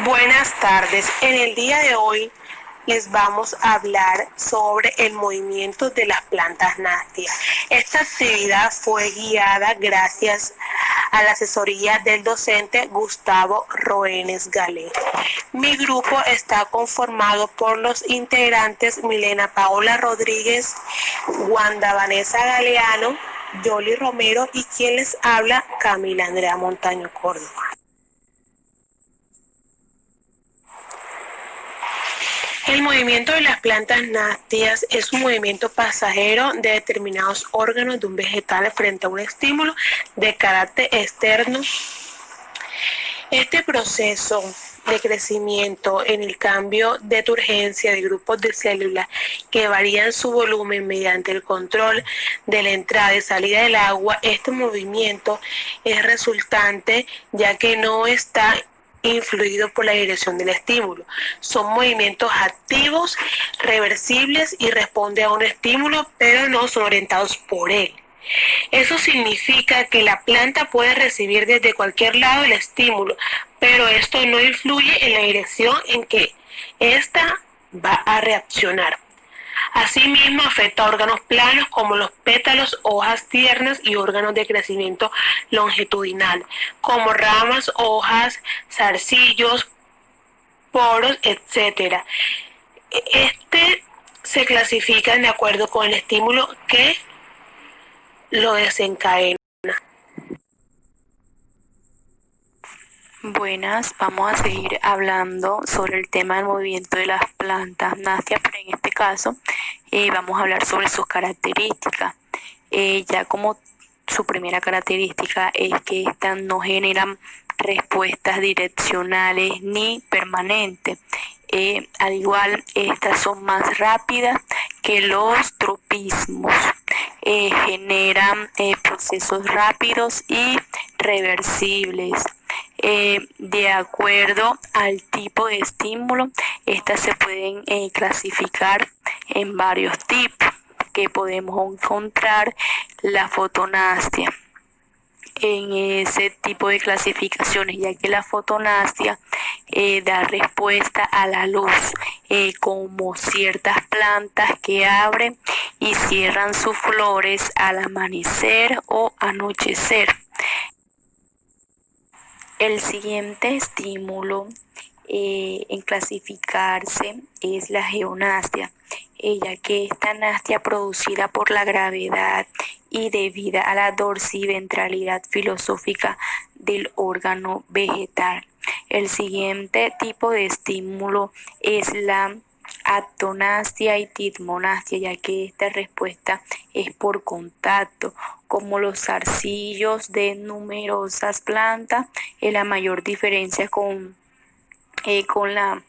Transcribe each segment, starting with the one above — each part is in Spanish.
Buenas tardes. En el día de hoy les vamos a hablar sobre el movimiento de las plantas nástias. Esta actividad fue guiada gracias a la asesoría del docente Gustavo Roenes Galé. Mi grupo está conformado por los integrantes Milena Paola Rodríguez, Wanda Vanessa Galeano, Yoli Romero y quien les habla, Camila Andrea Montaño Córdoba. El movimiento de las plantas nástias es un movimiento pasajero de determinados órganos de un vegetal frente a un estímulo de carácter externo. Este proceso de crecimiento en el cambio de turgencia de grupos de células que varían su volumen mediante el control de la entrada y salida del agua, este movimiento es resultante ya que no está influido por la dirección del estímulo. Son movimientos activos, reversibles y responden a un estímulo, pero no son orientados por él. Eso significa que la planta puede recibir desde cualquier lado el estímulo, pero esto no influye en la dirección en que ésta va a reaccionar. Asimismo, afecta a órganos planos como los pétalos, hojas tiernas y órganos de crecimiento longitudinal, como ramas, hojas, zarcillos, poros, etc. Se clasifican de acuerdo con el estímulo que lo desencadena. Buenas, vamos a seguir hablando sobre el tema del movimiento de las plantas nástias, pero en este caso vamos a hablar sobre sus características. Ya como su primera característica es que estas no generan respuestas direccionales ni permanentes. Al igual, estas son más rápidas que los tropismos. Generan procesos rápidos y reversibles. De acuerdo al tipo de estímulo, estas se pueden clasificar en varios tipos que podemos encontrar la fotonastia en ese tipo de clasificaciones, ya que la fotonastia da respuesta a la luz, como ciertas plantas que abren y cierran sus flores al amanecer o anochecer. El siguiente estímulo en clasificarse es la geonastia, ya que esta nastia producida por la gravedad y debida a la dorsiventralidad filosófica del órgano vegetal. El siguiente tipo de estímulo es la actonastia y titmonastia, ya que esta respuesta es por contacto, como los zarcillos de numerosas plantas. La mayor diferencia con la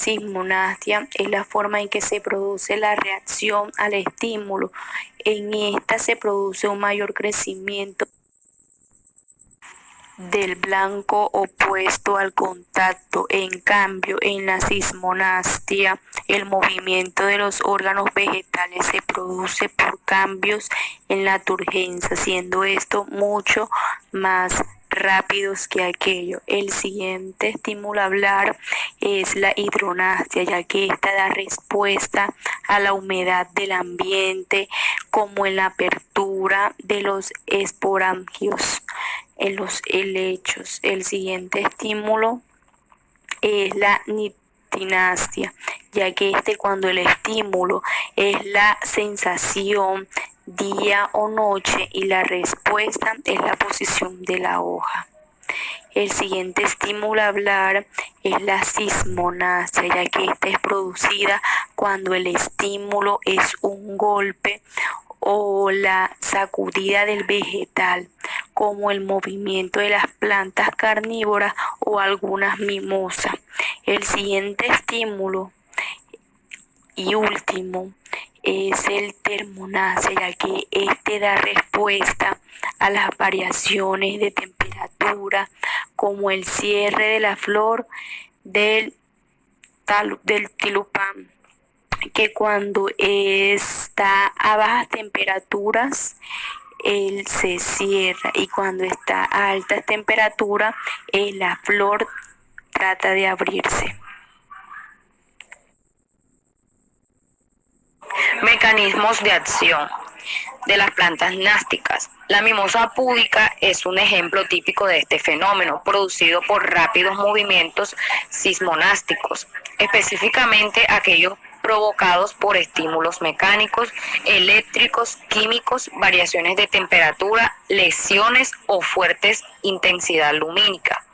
titmonastia es la forma en que se produce la reacción al estímulo. En esta se produce un mayor crecimiento del blanco opuesto al contacto. En cambio, en la cismonastia, el movimiento de los órganos vegetales se produce por cambios en la turgencia, siendo esto mucho más rápidos que aquello. El siguiente estímulo a hablar es la hidronastia, ya que esta da respuesta a la humedad del ambiente, como en la apertura de los esporangios en los helechos. El siguiente estímulo es la nitinastia, ya que cuando el estímulo es la sensación día o noche y la respuesta es la posición de la hoja. El siguiente estímulo a hablar es la cismonastia, ya que esta es producida cuando el estímulo es un golpe o la sacudida del vegetal, como el movimiento de las plantas carnívoras o algunas mimosas. El siguiente estímulo y último es el termonastia, ya que da respuesta a las variaciones de temperatura, como el cierre de la flor del tulipán, que cuando está a bajas temperaturas él se cierra, y cuando está a altas temperaturas la flor trata de abrirse. Mecanismos de acción de las plantas gnásticas. La mimosa púdica es un ejemplo típico de este fenómeno, producido por rápidos movimientos sismonásticos, específicamente aquellos provocados por estímulos mecánicos, eléctricos, químicos, variaciones de temperatura, lesiones o fuertes intensidad lumínica.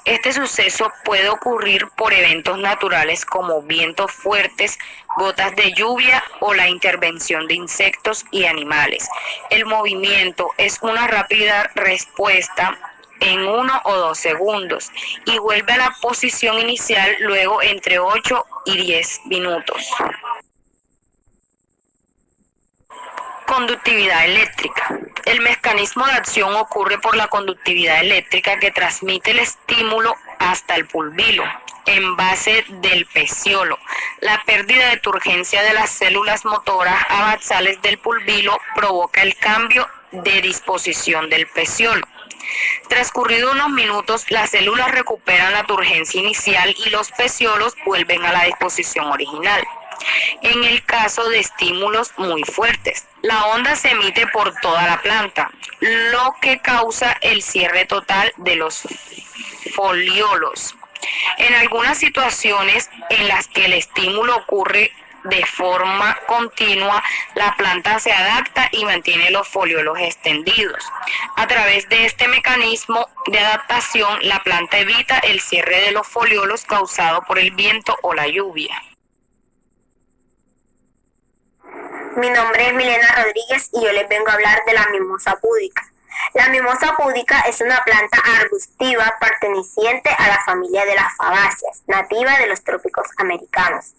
Este suceso puede ocurrir por eventos naturales como vientos fuertes, gotas de lluvia o la intervención de insectos y animales. El movimiento es una rápida respuesta en 1 o 2 segundos y vuelve a la posición inicial luego entre 8 y 10 minutos. Conductividad eléctrica. El mecanismo de acción ocurre por la conductividad eléctrica que transmite el estímulo hasta el pulvilo, en base del peciolo. La pérdida de turgencia de las células motoras basales del pulvilo provoca el cambio de disposición del peciolo. Transcurridos unos minutos, las células recuperan la turgencia inicial y los peciolos vuelven a la disposición original. En el caso de estímulos muy fuertes, la onda se emite por toda la planta, lo que causa el cierre total de los foliolos. En algunas situaciones en las que el estímulo ocurre de forma continua, la planta se adapta y mantiene los foliolos extendidos. A través de este mecanismo de adaptación, la planta evita el cierre de los foliolos causado por el viento o la lluvia. Mi nombre es Milena Rodríguez y yo les vengo a hablar de la mimosa púdica. La mimosa púdica es una planta arbustiva perteneciente a la familia de las fabáceas, nativa de los trópicos americanos.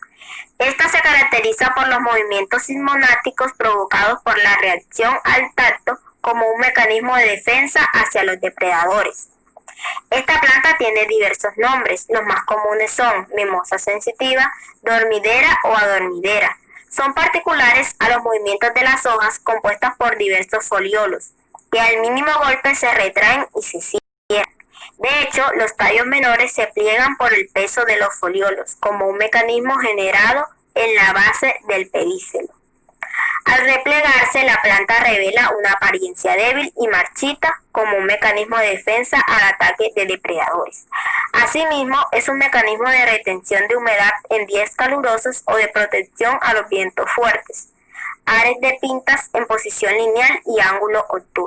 Esta se caracteriza por los movimientos sismonáticos provocados por la reacción al tacto como un mecanismo de defensa hacia los depredadores. Esta planta tiene diversos nombres, los más comunes son mimosa sensitiva, dormidera o adormidera. Son particulares a los movimientos de las hojas compuestas por diversos foliolos, que al mínimo golpe se retraen y se cierran. De hecho, los tallos menores se pliegan por el peso de los foliolos, como un mecanismo generado en la base del pedicelo. Al replegarse, la planta revela una apariencia débil y marchita como un mecanismo de defensa al ataque de depredadores. Asimismo, es un mecanismo de retención de humedad en días calurosos o de protección a los vientos fuertes. Ares de pintas en posición lineal y ángulo obtuso.